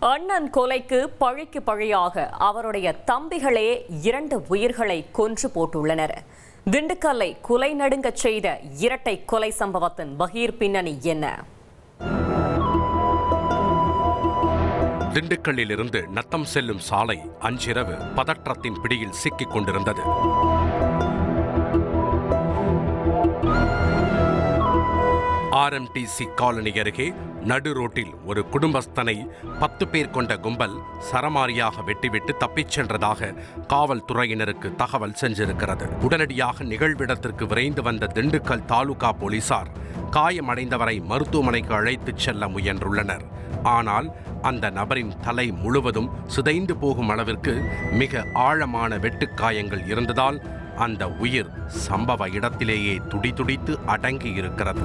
அண்ணன் கொலைக்கு பழிக்கு பழியாக அவருடைய தம்பிகளே 2 உயிர்களை கொன்று போட்டுள்ளனர். திண்டுக்கல்லை கொலை நடுங்கச் செய்த இரட்டை கொலை சம்பவத்தின் பகீர் பின்னணி என்ன? திண்டுக்கல்லில் இருந்து நத்தம் செல்லும் சாலை அன்றிரவு பதற்றத்தின் பிடியில் சிக்கிக் கொண்டிருந்தது. RMTC காலனி அருகே நடு ரோட்டில் ஒரு குடும்பஸ்தனை 10 பேர் கொண்ட கும்பல் சரமாரியாக வெட்டிவிட்டு தப்பிச் சென்றதாக காவல்துறையினருக்கு தகவல் சென்றிருக்கிறது. உடனடியாக நிகழ்விடத்திற்கு விரைந்து வந்த திண்டுக்கல் தாலுகா போலீசார் காயமடைந்தவரை மருத்துவமனைக்கு அழைத்துச் செல்ல முயன்றுள்ளனர். ஆனால் அந்த நபரின் தலை முழுவதும் சிதைந்து போகும் அளவிற்கு மிக ஆழமான வெட்டுக்காயங்கள் இருந்ததால் அந்த உயிர் சம்பவ இடத்திலேயே துடிதுடித்து அடங்கி இருக்கிறது.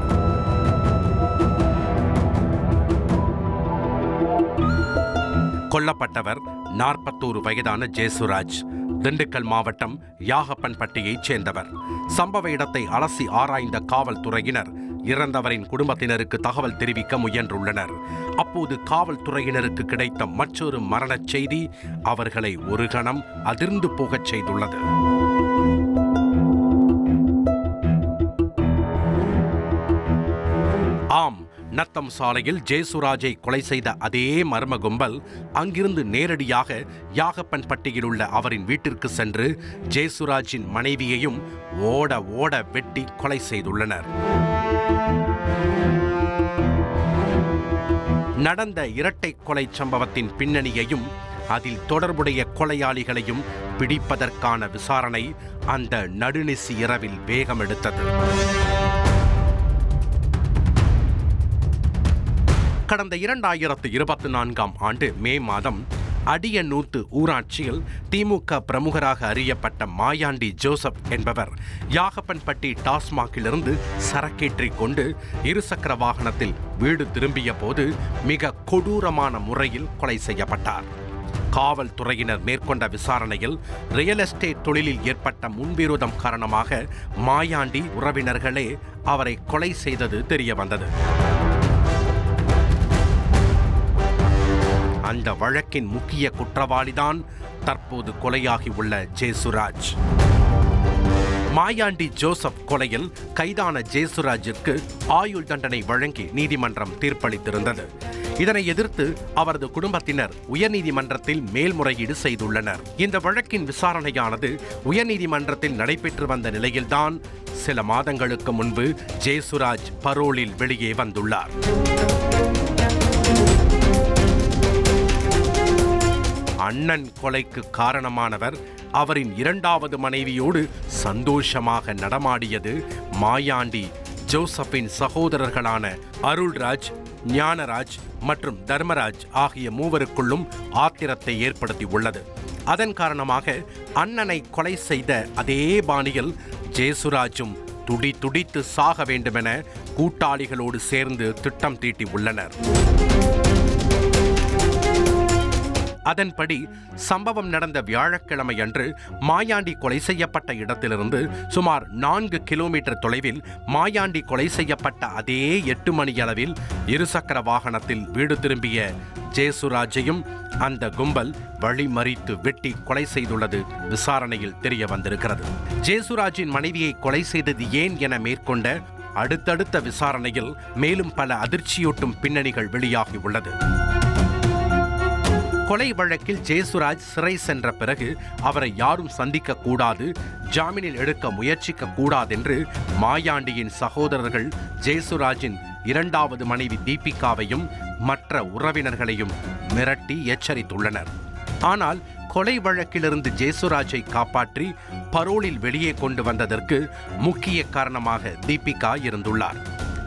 கொல்லப்பட்டவர் 41 வயதான ஜேசுராஜ். திண்டுக்கல் மாவட்டம் யாகப்பன்பட்டியைச் சேர்ந்தவர். சம்பவ இடத்தை அலசி ஆராய்ந்த காவல்துறையினர் இறந்தவரின் குடும்பத்தினருக்கு தகவல் தெரிவிக்க முயன்றுள்ளனர். அப்போது காவல்துறையினருக்கு கிடைத்த மற்றொரு மரணச் செய்தி அவர்களை ஒரு கணம் அதிர்ந்து போகச் செய்துள்ளது. ஆம், நத்தம் சாலையில் ஜேசுராஜை கொலை செய்த அதே மர்ம கும்பல் அங்கிருந்து நேரடியாக யாகப்பன்பட்டியில் உள்ள அவரின் வீட்டிற்கு சென்று ஜேசுராஜின் மனைவியையும் ஓட ஓட வெட்டி கொலை செய்துள்ளனர். நடந்த இரட்டை கொலை சம்பவத்தின் பின்னணியையும் அதில் தொடர்புடைய கொலையாளிகளையும் பிடிப்பதற்கான விசாரணை அந்த நடுநிசி இரவில் வேகம் எடுத்தது. கடந்த 2024ஆம் ஆண்டு மே மாதம் அடியநூத்து ஊராட்சியில் திமுக பிரமுகராக அறியப்பட்ட மாயாண்டி ஜோசப் என்பவர் யாகப்பன்பட்டி டாஸ்மாகிலிருந்து சரக்கேற்றி கொண்டு இருசக்கர வாகனத்தில் வீடு திரும்பிய போது மிக கொடூரமான முறையில் கொலை செய்யப்பட்டார். காவல்துறையினர் மேற்கொண்ட விசாரணையில் ரியல் எஸ்டேட் தொழிலில் ஏற்பட்ட முன்விரோதம் காரணமாக மாயாண்டி உறவினர்களே அவரை கொலை செய்தது தெரியவந்தது. அந்த வழக்கின் முக்கிய குற்றவாளிதான் தற்போது கொலையாகி உள்ள ஜேசுராஜ். மாயாண்டி ஜோசப் கொலையில் கைதான ஜேசுராஜிற்கு ஆயுள் தண்டனை வழங்கி நீதிமன்றம் தீர்ப்பளித்திருந்தது. இதனை எதிர்த்து அவரது குடும்பத்தினர் உயர்நீதிமன்றத்தில் மேல்முறையீடு செய்துள்ளனர். இந்த வழக்கின் விசாரணையானது உயர்நீதிமன்றத்தில் நடைபெற்று வந்த நிலையில்தான் சில மாதங்களுக்கு முன்பு ஜேசுராஜ் பரோலில் வெளியே வந்துள்ளார். அண்ணன் கொலைக்கு காரணமானவர் அவரின் 2வது மனைவியோடு சந்தோஷமாக நடமாடியது மாயாண்டி ஜோசப்பின் சகோதரர்களான அருள்ராஜ், ஞானராஜ் மற்றும் தர்மராஜ் ஆகிய மூவருக்குள்ளும் ஆத்திரத்தை ஏற்படுத்தி உள்ளது. அதன் காரணமாக அண்ணனை கொலை செய்த அதே பாணியில் ஜேசுராஜும் துடித்து சாக வேண்டுமென கூட்டாளிகளோடு சேர்ந்து திட்டம் தீட்டி உள்ளனர். அதன்படி சம்பவம் நடந்த வியாழக்கிழமை அன்று மாயாண்டி கொலை செய்யப்பட்ட இடத்திலிருந்து சுமார் 4 கிலோமீட்டர் தொலைவில் மாயாண்டி கொலை செய்யப்பட்ட அதே 8 மணியளவில் இருசக்கர வாகனத்தில் வீடு திரும்பிய ஜேசுராஜையும் அந்த கும்பல் வழிமறித்து வெட்டி கொலை செய்துள்ளது விசாரணையில் தெரிய வந்திருக்கிறது. ஜேசுராஜின் மனைவியை கொலை செய்தது ஏன் என மேற்கொண்ட அடுத்தடுத்த விசாரணையில் மேலும் பல அதிர்ச்சியூட்டும் பின்னணிகள் வெளியாகி உள்ளது. கொலை வழக்கில் ஜேசுராஜ் சிறை சென்ற பிறகு அவரை யாரும் சந்திக்க கூடாது, ஜாமீனில் எடுக்க முயற்சிக்க கூடாதென்று மாயாண்டியின் சகோதரர்கள் ஜேசுராஜின் 2வது மனைவி தீபிகாவையும் மற்ற உறவினர்களையும் மிரட்டி எச்சரித்துள்ளனர். ஆனால் கொலை வழக்கிலிருந்து ஜேசுராஜை காப்பாற்றி பரோலில் வெளியே கொண்டு வந்ததற்கு முக்கிய காரணமாக தீபிகா இருந்துள்ளார்.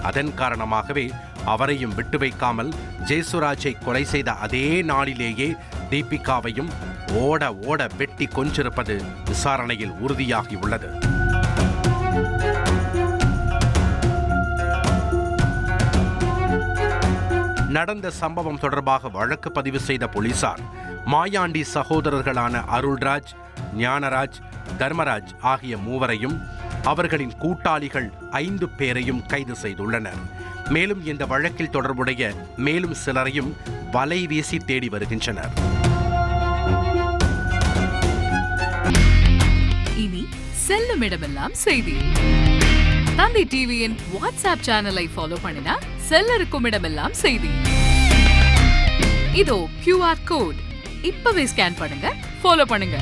அதன் காரணமாகவே அவரையும் விட்டு வைக்காமல் ஜேசுராஜை கொலை செய்த அதே நாளிலேயே தீபிகாவையும் ஓட ஓட வெட்டி கொன்றிருப்பது விசாரணையில் உறுதியாகியுள்ளது. நடந்த சம்பவம் தொடர்பாக வழக்கு பதிவு செய்த போலீசார் மாயாண்டி சகோதரர்களான அருள்ராஜ், ஞானராஜ், தர்மராஜ் ஆகிய மூவரையும் அவர்களின் கூட்டாளிகள் 5 பேரையும் கைது செய்துள்ளனர். மேலும் இந்த வழக்கில் தொடர்புடைய மேலும் சிலரையும் வலை வீசி தேடி வருகின்றனர். இனி செல்லும் இடமெல்லாம் செய்தி. தந்தி டிவியின் வாட்ஸ்அப் சேனலை ஃபாலோ பண்ணினா செல்ல இருக்கும் இடமெல்லாம் செய்தி. இதோ QR கோட் இப்பவே ஸ்கேன் பண்ணுங்க, ஃபாலோ பண்ணுங்க.